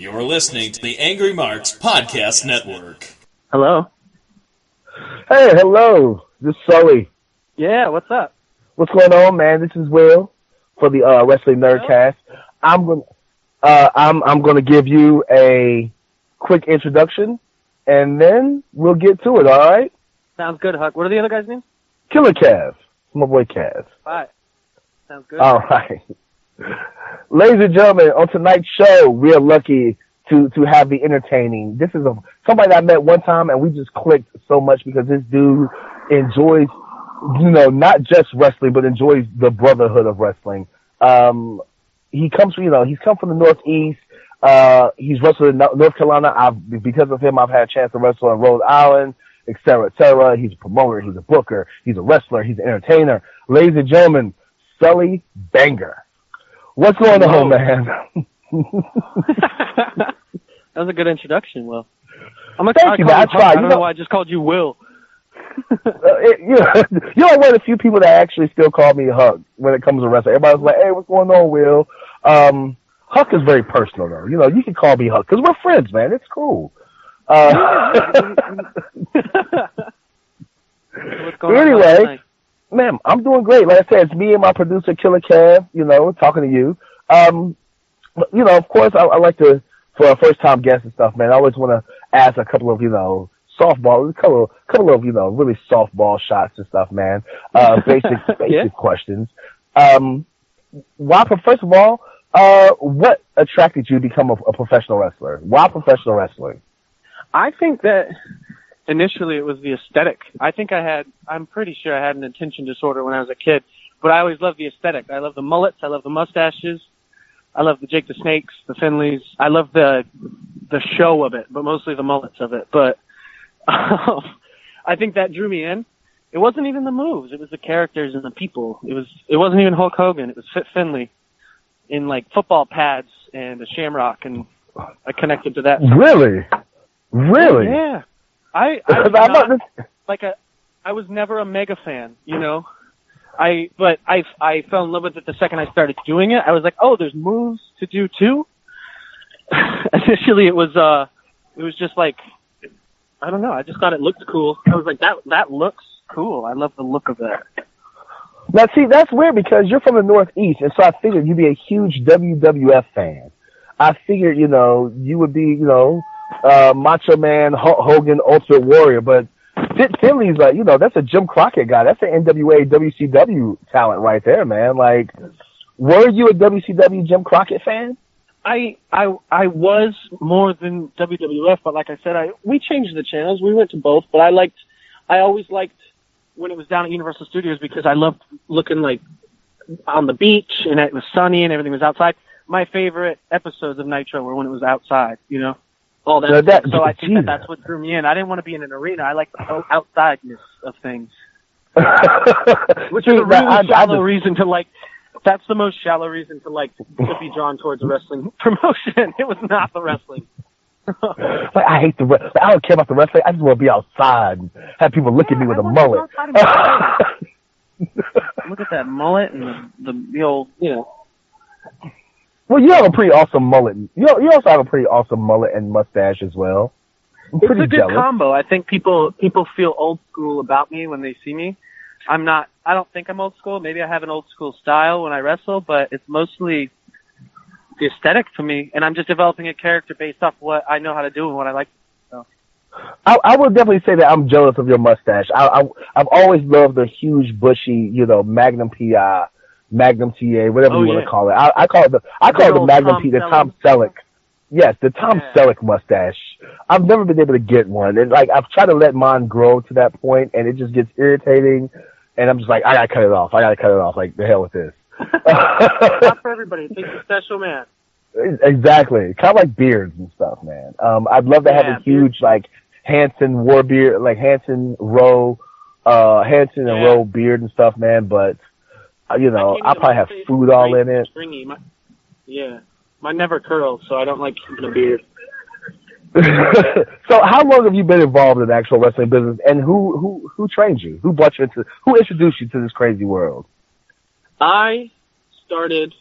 You're listening to the Angry Marks Podcast Network. Hello. Hey, hello. This is Sully. Yeah, what's up? What's going on, man? This is Will for the Wrestling Nerdcast. I'm gonna give you a quick introduction, and then we'll get to it. All right? Sounds good, Huck. What are the other guys' names? Killer Cav, my boy Cav. All right. Sounds good. All right. Ladies and gentlemen, on tonight's show, we are lucky to have the entertaining. This is somebody that I met one time, and we just clicked so much because this dude enjoys, not just wrestling, but enjoys the brotherhood of wrestling. He comes from, he's come from the Northeast. He's wrestled in North Carolina. Because of him, I've had a chance to wrestle in Rhode Island, et cetera, et cetera. He's a promoter. He's a booker. He's a wrestler. He's an entertainer. Ladies and gentlemen, Sully Banger. What's going on, man? That was a good introduction, Will. Thank you, man. I tried. I don't know why I just called you Will. You're one of the few people that actually still call me Huck when it comes to wrestling. Everybody's like, hey, what's going on, Will? Huck is very personal, though. You can call me Huck because we're friends, man. It's cool. What's going on anyway, man, I'm doing great. Like I said, it's me and my producer, Killer Cav, talking to you. Of course, I like to, for a first-time guest and stuff, man, I always want to ask a couple of, softball, a couple of, really softball shots and stuff, man. Basic questions. First of all, what attracted you to become a professional wrestler? Why professional wrestling? I think that initially it was the aesthetic. I'm pretty sure I had an attention disorder when I was a kid, but I always loved the aesthetic. I love the mullets. I love the mustaches. I love the Jake the Snakes, the Finleys. I love the show of it, but mostly the mullets of it. But I think that drew me in. It wasn't even the moves. It was the characters and the people. It wasn't even Hulk Hogan. It was Fit Finley in like football pads and a shamrock, and I connected to that. Really? Really? Yeah. I was never a mega fan, but I fell in love with it the second I started doing it. I was like, oh, there's moves to do too. Initially, it was just like, I don't know. I just thought it looked cool. I was like, that looks cool. I love the look of that. Now, see, that's weird because you're from the Northeast, and so I figured you'd be a huge WWF fan. I figured, you would be, Macho Man, Hulk Hogan, Ultimate Warrior, but Finley's like, that's a Jim Crockett guy. That's an NWA, WCW talent right there, man. Like, were you a WCW Jim Crockett fan? I was more than WWF, but like I said, we changed the channels. We went to both, but I always liked when it was down at Universal Studios because I loved looking like on the beach and it was sunny and everything was outside. My favorite episodes of Nitro were when it was outside, all that. So I think that's what drew me in. I didn't want to be in an arena. I like the outsideness of things. Which is a really shallow reason to like. That's the most shallow reason to be drawn towards a wrestling promotion. It was not the wrestling. I hate I don't care about the wrestling. I just want to be outside and have people look at me with a mullet. Look at that mullet and the old, Well, you have a pretty awesome mullet. You also have a pretty awesome mullet and mustache as well. It's a good combo. I think people feel old school about me when they see me. I don't think I'm old school. Maybe I have an old school style when I wrestle, but it's mostly the aesthetic for me, and I'm just developing a character based off what I know how to do and what I like. So. I would definitely say that I'm jealous of your mustache. I've always loved the huge, bushy, Magnum PI, Magnum TA, whatever you want to call it. I call it the Magnum P, the Tom Selleck. Yes, the Tom Selleck mustache. I've never been able to get one. And I've tried to let mine grow to that point, and it just gets irritating. And I'm just like, I gotta cut it off. Like, the hell with this. Not for everybody. It takes a special man. Exactly. Kind of like beards and stuff, man. I'd love to have a huge, Hanson war beard, Hanson Rowe beard and stuff, man. But, I'll probably have food all in it. Mine never curls, so I don't like keeping a beard. So how long have you been involved in the actual wrestling business, and who trained you? Who introduced you to this crazy world? I started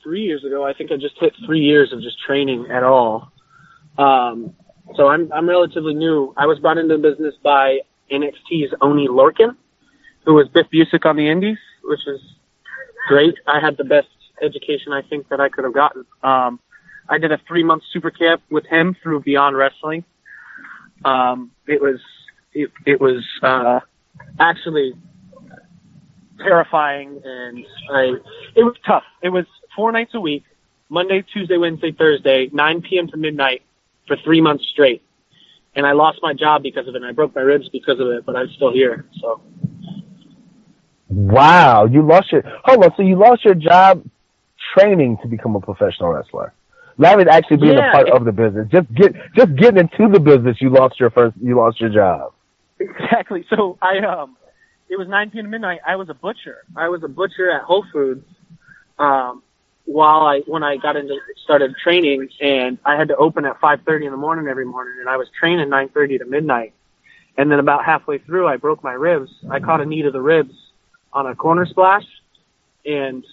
3 years ago. I think I just hit 3 years of just training at all. So I'm relatively new. I was brought into the business by NXT's Oni Lorcan, who was Biff Busick on the Indies, which is great. I had the best education I think that I could have gotten. I did a 3-month super camp with him through Beyond Wrestling. It was actually terrifying, and it was tough. It was 4 nights a week, Monday, Tuesday, Wednesday, Thursday, 9 p.m. to midnight for 3 months straight. And I lost my job because of it, and I broke my ribs because of it, but I'm still here. So. Wow, you lost your job training to become a professional wrestler. Not even actually being a part of the business. Just getting into the business, you lost your job. Exactly. So it was 9 p.m. to midnight. I was a butcher. I was a butcher at Whole Foods when I started training, and I had to open at 5:30 in the morning every morning, and I was training 9:30 to midnight. And then about halfway through, I broke my ribs. I caught a knee to the ribs on a corner splash, and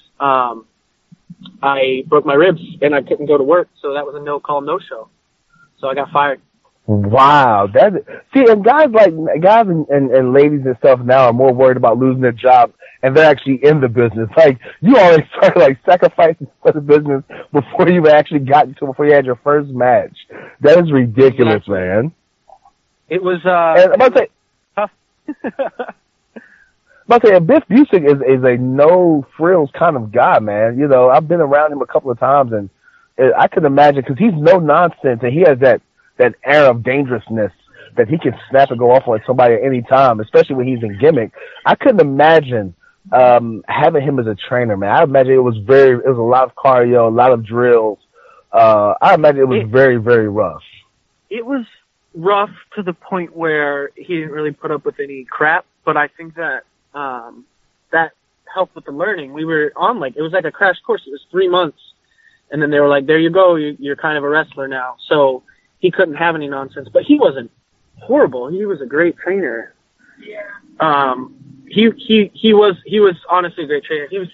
I broke my ribs, and I couldn't go to work, so that was a no-call, no-show. So I got fired. Wow, and guys and ladies and stuff now are more worried about losing their job, and they're actually in the business. Like, you already started sacrificing for the business before you actually before you had your first match. That is ridiculous, man. It was tough. Biff Busick is a no frills kind of guy, man. You know, I've been around him a couple of times, and I can imagine, because he's no nonsense, and he has that air of dangerousness that he can snap and go off on somebody at any time, especially when he's in gimmick. I couldn't imagine having him as a trainer, man. I imagine it was a lot of cardio, a lot of drills. I imagine it was very, very rough. It was rough to the point where he didn't really put up with any crap, but I think that that helped with the learning. We were on it was like a crash course. It was 3 months, and then they were like, "There you go, you're kind of a wrestler now." So he couldn't have any nonsense, but he wasn't horrible. He was a great trainer. Yeah. He was honestly a great trainer. He was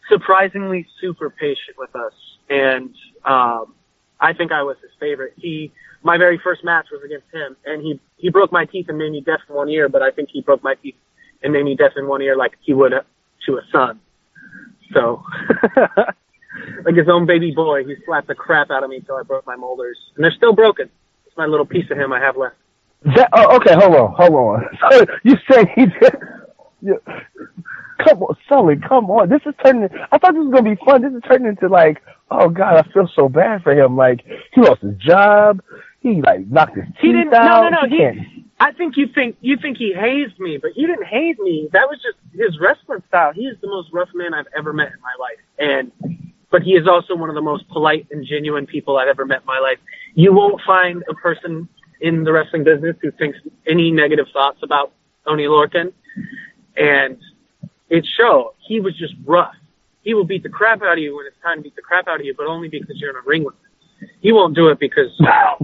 surprisingly super patient with us, and I think I was his favorite. My very first match was against him, and he broke my teeth and made me deaf in one ear, but I think he broke my teeth and made me deaf in one ear like he would to a son. So, like his own baby boy, he slapped the crap out of me until I broke my molars. And they're still broken. It's my little piece of him I have left. Okay, hold on. You said he did... Come on, Sully, come on. This is turning... I thought this was going to be fun. This is turning into oh, God, I feel so bad for him. He lost his job. He, knocked his teeth out. No. I think you think he hazed me, but he didn't haze me. That was just his wrestling style. He is the most rough man I've ever met in my life. But he is also one of the most polite and genuine people I've ever met in my life. You won't find a person in the wrestling business who thinks any negative thoughts about Oni Lorcan. And it showed. He was just rough. He will beat the crap out of you when it's time to beat the crap out of you, but only because you're in a ring with him. He won't do it because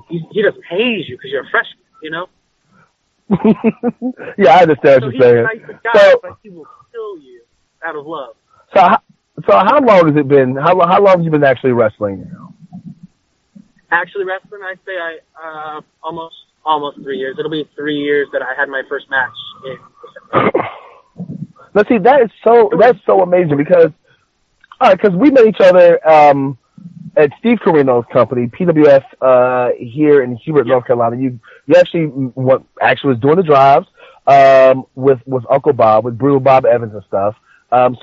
he doesn't haze you because you're a freshman, you know? Yeah, I understand what you're saying. He's a nice guy, but he will kill you out of love. So how long has it been? How long have you been actually wrestling now? Actually wrestling, I'd say almost 3 years. It'll be 3 years that I had my first match in December. Let's see, that's so amazing because we met each other at Steve Carino's company, PWF, here in Hubert, North Carolina. You actually was doing the drives with Uncle Bob, with Brutal Bob Evans and stuff.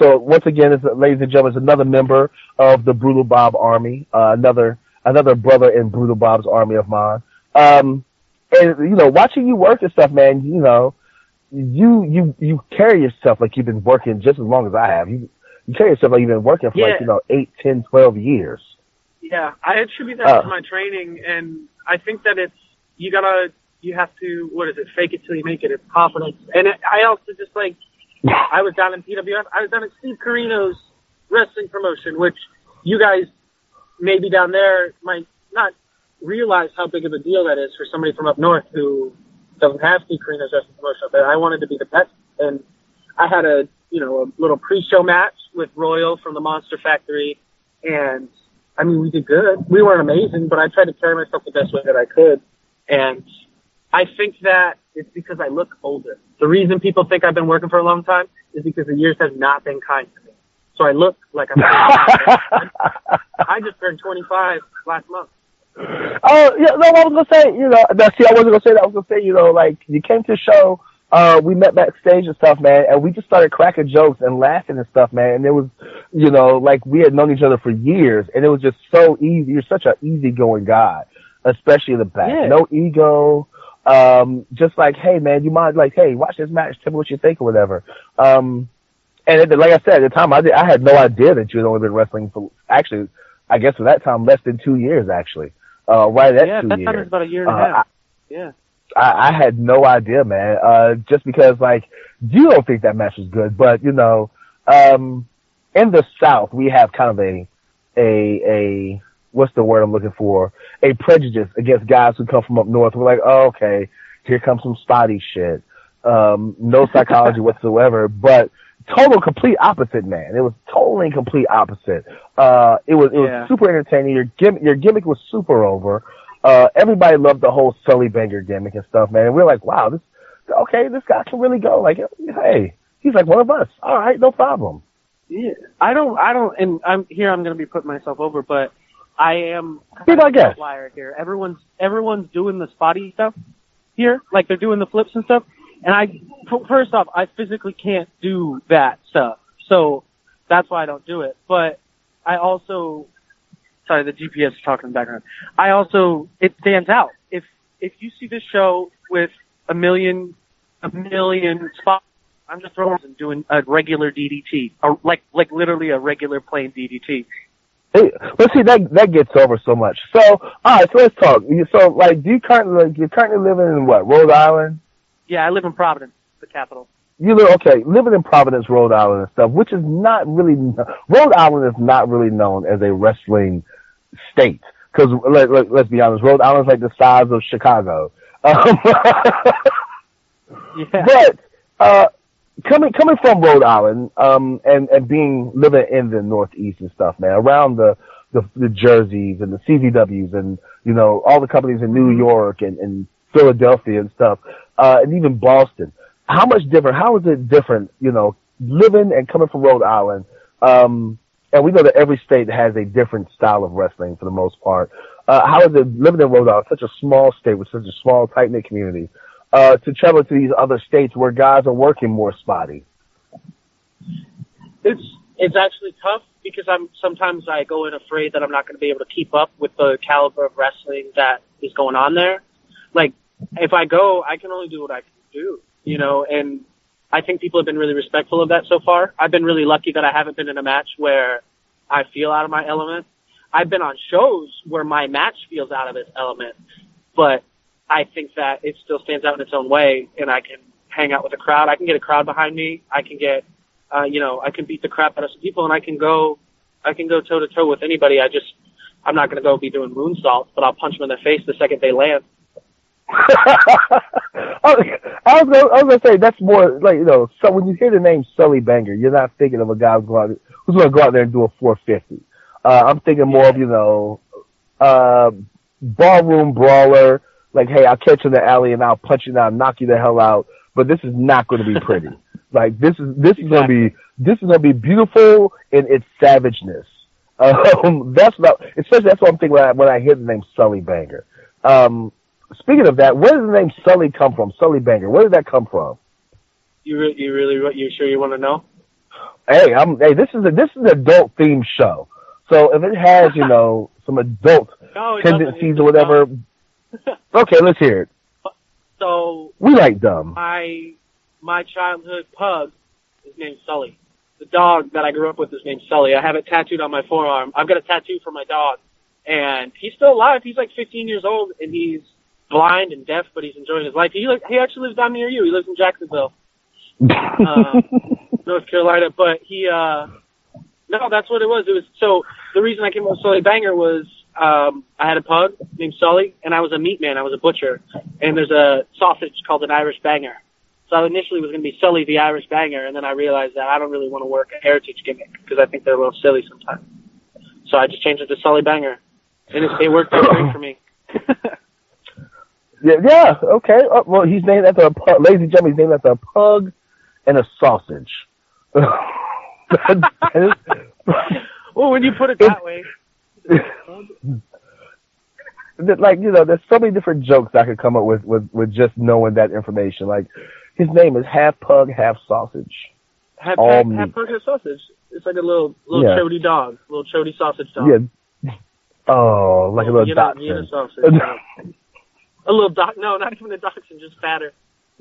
So once again, ladies and gentlemen, it's another member of the Brutal Bob Army, another brother in Brutal Bob's army of mine. And watching you work and stuff, man, you carry yourself like you've been working just as long as I have. You carry yourself like you've been working for 8, 10, 12 years. Yeah, I attribute that to my training, and I think that you have to, fake it till you make it. It's confidence. And I also just I was down in PWF. I was down at Steve Carino's wrestling promotion, which you guys maybe down there might not realize how big of a deal that is for somebody from up north who doesn't have Steve Carino's wrestling promotion up there. I wanted to be the best, and I had a little pre-show match with Royal from the Monster Factory, and I mean, we did good. We weren't amazing, but I tried to carry myself the best way that I could. And I think that it's because I look older. The reason people think I've been working for a long time is because the years have not been kind to me. So I look like I'm 25. I just turned 25 last month. Oh, yeah, no, I was going to say, I wasn't going to say that. I was going to say, like, you came to the show, we met backstage and stuff, man, and we just started cracking jokes and laughing and stuff, man, and it was, like, we had known each other for years, and it was just so easy. You're such an easygoing guy, especially in the back. Yeah. No ego, just like, hey, man, you mind, like, hey, watch this match, tell me what you think or whatever. And like I said, at the time, I had no idea that you had only been wrestling for, actually, I guess at that time, less than 2 years, actually. Right at 2 years. Yeah, that time was about a year and a half. Yeah. I had no idea, man. Just because, like, you don't think that match was good, but in the South, we have kind of a what's the word I'm looking for? A prejudice against guys who come from up north. We're like, oh, okay, here comes some spotty shit. No psychology whatsoever, but total complete opposite, man. It was totally complete opposite. It was super entertaining. Your gimmick was super over. Everybody loved the whole Sully Banger gimmick and stuff, man. And we were like, wow, this guy can really go. Like, hey, he's like one of us. All right, no problem. Yeah. I don't, and I'm going to be putting myself over, but I am kind of an outlier here. Everyone's doing the spotty stuff here. Like, they're doing the flips and stuff. And first off, I physically can't do that stuff. So that's why I don't do it. But I also, sorry, the GPS is talking in the background. It stands out. If you see this show with a million spots, I'm just throwing and doing a regular DDT, like literally a regular plain DDT. Hey, let's see, that gets over so much. So, all right, so let's talk. So, like, you're currently living in what, Rhode Island? Yeah, I live in Providence, the capital. Living in Providence, Rhode Island and stuff, which is not really, Rhode Island is not really known as a wrestling state. Because, let's be honest, Rhode Island is like the size of Chicago. Yeah. But, coming from Rhode Island, and living in the Northeast and stuff, man, around the Jerseys and the CVWs and, all the companies in New York and Philadelphia and stuff, and even Boston. How is it different, living and coming from Rhode Island? And we know that every state has a different style of wrestling for the most part. How is it living in Rhode Island, such a small state with such a small, tight-knit community, to travel to these other states where guys are working more spotty? It's actually tough because sometimes I go in afraid that I'm not going to be able to keep up with the caliber of wrestling that is going on there. Like, if I go, I can only do what I can do, and I think people have been really respectful of that so far. I've been really lucky that I haven't been in a match where I feel out of my element. I've been on shows where my match feels out of its element, but I think that it still stands out in its own way, and I can hang out with a crowd. I can get a crowd behind me. I can get, I can beat the crap out of some people, and I can go toe to toe with anybody. I'm not going to go be doing moonsaults, but I'll punch them in the face the second they land. I was gonna say that's more like, so when you hear the name Sully Banger, you're not thinking of a guy who's going to go out there and do a 450. I'm thinking more of ballroom brawler. Like, hey, I'll catch you in the alley and I'll punch you down, knock you the hell out. But this is not going to be pretty. Like, this is going to be beautiful in its savageness. That's what I'm thinking when I hear the name Sully Banger. Speaking of that, where does the name Sully come from? Sully Banger. Where did that come from? You sure you want to know? Hey, this is an adult themed show. So if it has, some adult tendencies or whatever, okay, let's hear it. So we like dumb. My childhood pug is named Sully. The dog that I grew up with is named Sully. I have it tattooed on my forearm. I've got a tattoo for my dog, and he's still alive. He's like 15 years old, and he's blind and deaf, but he's enjoying his life. He actually lives down near you. He lives in Jacksonville, North Carolina. But no, that's what it was. So the reason I came up with Sully Banger was I had a pug named Sully, and I was a meat man. I was a butcher, and there's a sausage called an Irish Banger. So I initially was going to be Sully the Irish Banger, and then I realized that I don't really want to work a heritage gimmick because I think they're a little silly sometimes. So I just changed it to Sully Banger, and it worked out great for me. Yeah, okay. Well, he's named after a pug. Lazy Jummy's named after a pug and a sausage. Well, when you put it that way. Like, you know, there's so many different jokes I could come up with just knowing that information. Like, his name is half pug, half sausage. Half pug, half sausage. It's like a little chody dog, little chody sausage dog. Yeah. Oh, like a little dachshund. Sausage. A little no, not even a dachshund, just fatter.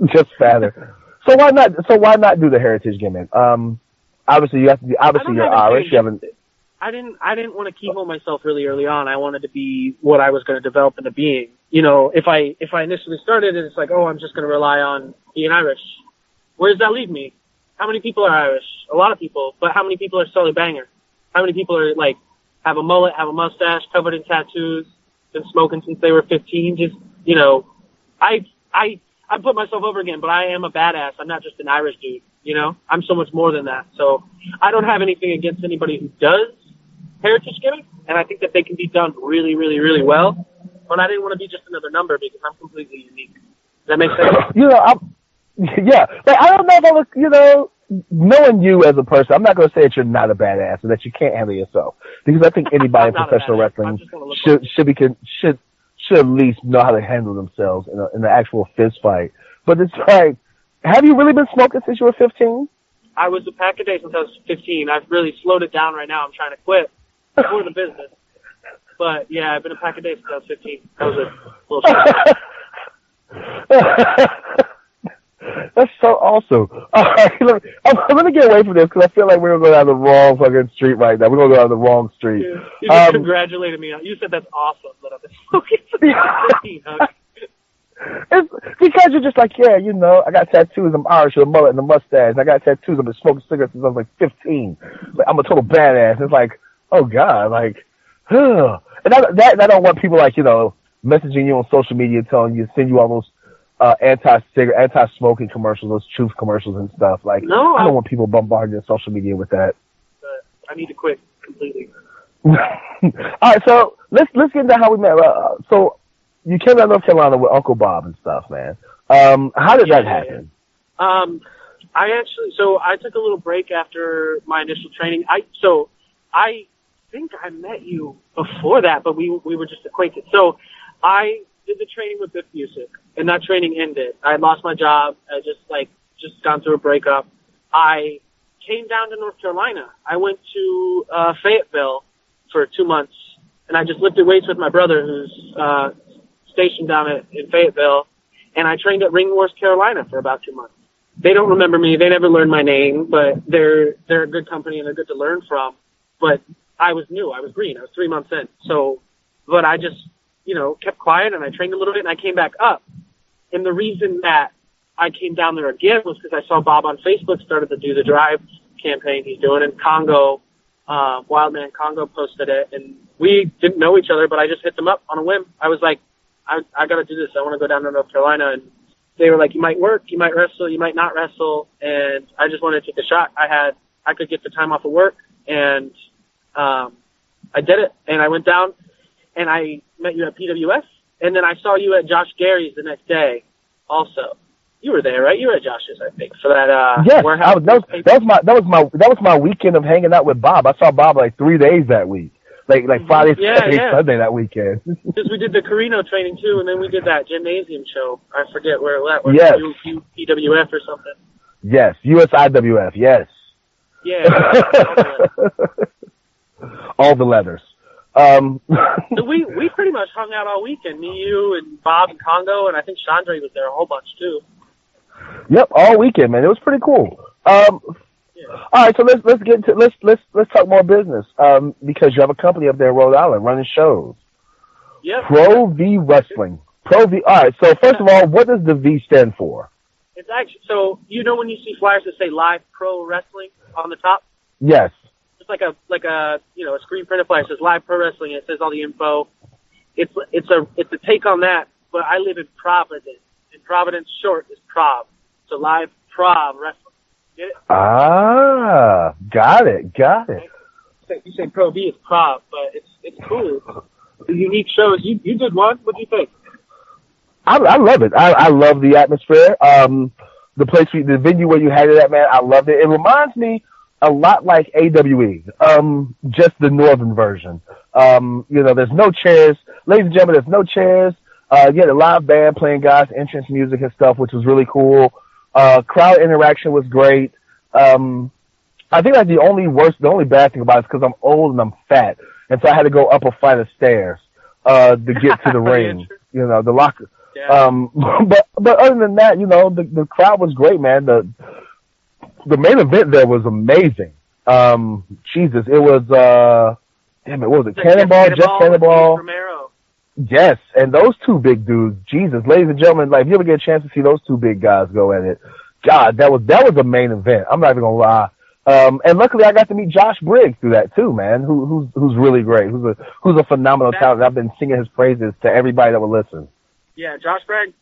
Just fatter. So why not do the heritage gimmick? Obviously you have to be. Obviously you're Irish. You haven't. I didn't want to keyhole myself really early on. I wanted to be what I was going to develop into being. You know, if I initially started and it's like, oh, I'm just going to rely on being Irish. Where does that leave me? How many people are Irish? A lot of people. But how many people are Sully Banger? How many people are like have a mullet, have a mustache, covered in tattoos, been smoking since they were 15? Just, you know, I put myself over again, but I am a badass. I'm not just an Irish dude. You know, I'm so much more than that. So I don't have anything against anybody who does heritage gimmicks, and I think that they can be done really, really, really well. But I didn't want to be just another number because I'm completely unique. Does that make sense? You know, yeah. Like, I don't know if I was, you know, knowing you as a person, I'm not going to say that you're not a badass and that you can't handle yourself, because I think anybody in professional wrestling should at least know how to handle themselves in an actual fist fight. But it's like, have you really been smoking since you were 15? I was a pack a day since I was 15. I've really slowed it down right now. I'm trying to quit for the business. But yeah, I've been a pack a day since I was 15. That was a little short. That's so awesome. All right, let me get away from this because I feel like we're going to go down the wrong fucking street right now. We're going to go down the wrong street. You just congratulated me. You said that's awesome that I've been smoking since I was 15, huh? It's because you're just like, yeah, you know, I got tattoos, I'm Irish with a mullet and a mustache. I got tattoos, I've been smoking cigarettes since I was like 15. Like, I'm a total badass. It's like, oh God, like, huh. And I don't want people like, you know, messaging you on social media telling you, send you all those anti-smoking commercials, those truth commercials and stuff. Like, no, I don't want people bombarding your social media with that. I need to quit completely. All right, so let's get into how we met. So you came out of North Carolina with Uncle Bob and stuff, man. How did that happen? Yeah. I took a little break after my initial training. I think I met you before that, but we were just acquainted. So I did the training with Biff Music, and that training ended. I had lost my job. I just gone through a breakup. I came down to North Carolina. I went to Fayetteville for 2 months, and I just lifted weights with my brother, who's stationed down in Fayetteville, and I trained at Ring Wars Carolina for about 2 months. They don't remember me. They never learned my name, but they're a good company and they're good to learn from. But I was new. I was green. I was 3 months in. But I just, you know, kept quiet and I trained a little bit and I came back up. And the reason that I came down there again was because I saw Bob on Facebook started to do the Drive campaign he's doing, and Congo, Wildman Congo posted it, and we didn't know each other, but I just hit them up on a whim. I was like, I got to do this. I want to go down to North Carolina. And they were like, you might work, you might wrestle, you might not wrestle. And I just wanted to take a shot. I could get the time off of work, and I did it. And I went down and I met you at PWS, and then I saw you at Josh Gary's the next day also. You were there, right? You were at Josh's, I think, for that yes, warehouse. That was my weekend of hanging out with Bob. I saw Bob like 3 days that week. Like Friday, Saturday, Sunday that weekend. Because we did the Carino training too, and then we did that gymnasium show. I forget where that was. Yes. PWF or something. Yes, USIWF, yes. Yeah. All the letters. So we pretty much hung out all weekend. Me, you, and Bob and Congo, and I think Chandra was there a whole bunch too. Yep, all weekend, man. It was pretty cool. All right, so let's get into let's talk more business. Because you have a company up there in Rhode Island running shows. Yep. Pro V Wrestling. All right. So first of all, what does the V stand for? It's actually, so you know when you see flyers that say Live Pro Wrestling on the top? Yes. It's like a a screen printed flyer. It says Live Pro Wrestling. It says all the info. It's a take on that. But I live in Providence. And Providence short is Prov. So Live Prov Wrestling. Get it? Ah, got it. you say Pro V, it's Prob, but it's cool. The unique shows. You did one. What do you think? I love it. I love the atmosphere. The place, the venue where you had it at, man, I loved it. It reminds me a lot like AWE, just the northern version. There's no chairs. Ladies and gentlemen, there's no chairs. You had a live band playing guys' entrance music and stuff, which was really cool. Crowd interaction was great. I think like the only bad thing about it is because I'm old and I'm fat, and so I had to go up a flight of stairs to get to the ring. The locker. Yeah. But other than that, the crowd was great, man. The main event there was amazing. Jesus, it was what was it? Cannonball, Jeff Cannonball. Romero. Yes, and those two big dudes, Jesus, ladies and gentlemen, like if you ever get a chance to see those two big guys go at it, God, that was a main event. I'm not even gonna lie. And luckily I got to meet Josh Briggs through that too, man. Who's really great. Who's a phenomenal talent. I've been singing his praises to everybody that will listen. Yeah, Josh Briggs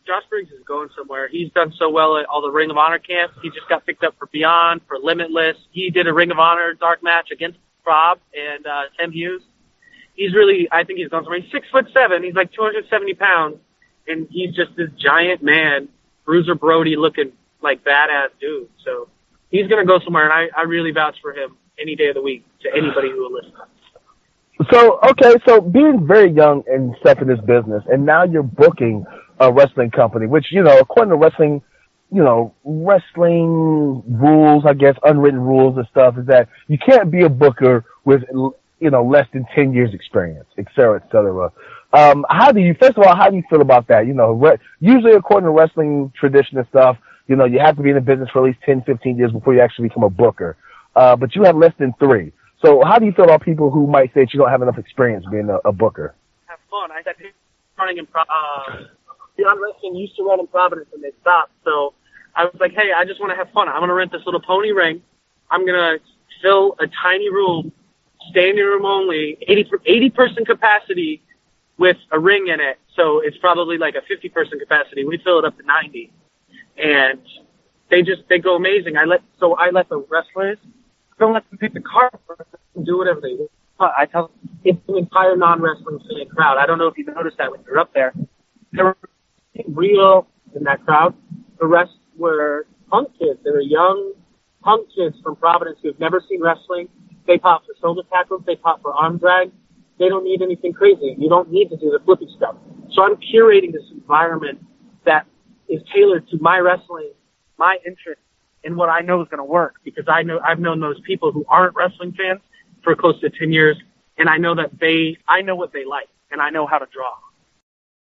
is going somewhere. He's done so well at all the Ring of Honor camps. He just got picked up for Beyond, for Limitless. He did a Ring of Honor dark match against Rob and Tim Hughes. I think he's gone somewhere. He's 6'7". He's like 270 pounds, and he's just this giant man, Bruiser Brody looking like badass dude. So he's going to go somewhere, and I really vouch for him any day of the week to anybody who will listen. So being very young and stuff in this business, and now you're booking a wrestling company, which, according to wrestling, wrestling rules, I guess, unwritten rules and stuff, is that you can't be a booker with, less than 10 years experience, et cetera, et cetera. How do you feel about that? Usually according to wrestling tradition and stuff, you have to be in the business for at least 10, 15 years before you actually become a booker. But you have less than 3. So how do you feel about people who might say that you don't have enough experience being a booker? Have fun. I said running in Beyond Wrestling used to run in Providence and they stopped. So I was like, hey, I just want to have fun. I'm going to rent this little pony ring. I'm going to fill a tiny room, standing room only, 80-person capacity with a ring in it. So it's probably like a 50-person capacity. We fill it up to 90. And they go amazing. I let the wrestlers, don't let them pick the card and do whatever they want. I tell them, it's an entire non-wrestling fan crowd. I don't know if you noticed that when you're up there. There were real in that crowd. The rest were punk kids. They were young punk kids from Providence who have never seen wrestling. They pop for shoulder tackles. They pop for arm drag. They don't need anything crazy. You don't need to do the flippy stuff. So I'm curating this environment that is tailored to my wrestling, my interest, and what I know is going to work, because I've known those people who aren't wrestling fans for close to 10 years, and I know what they like, and I know how to draw.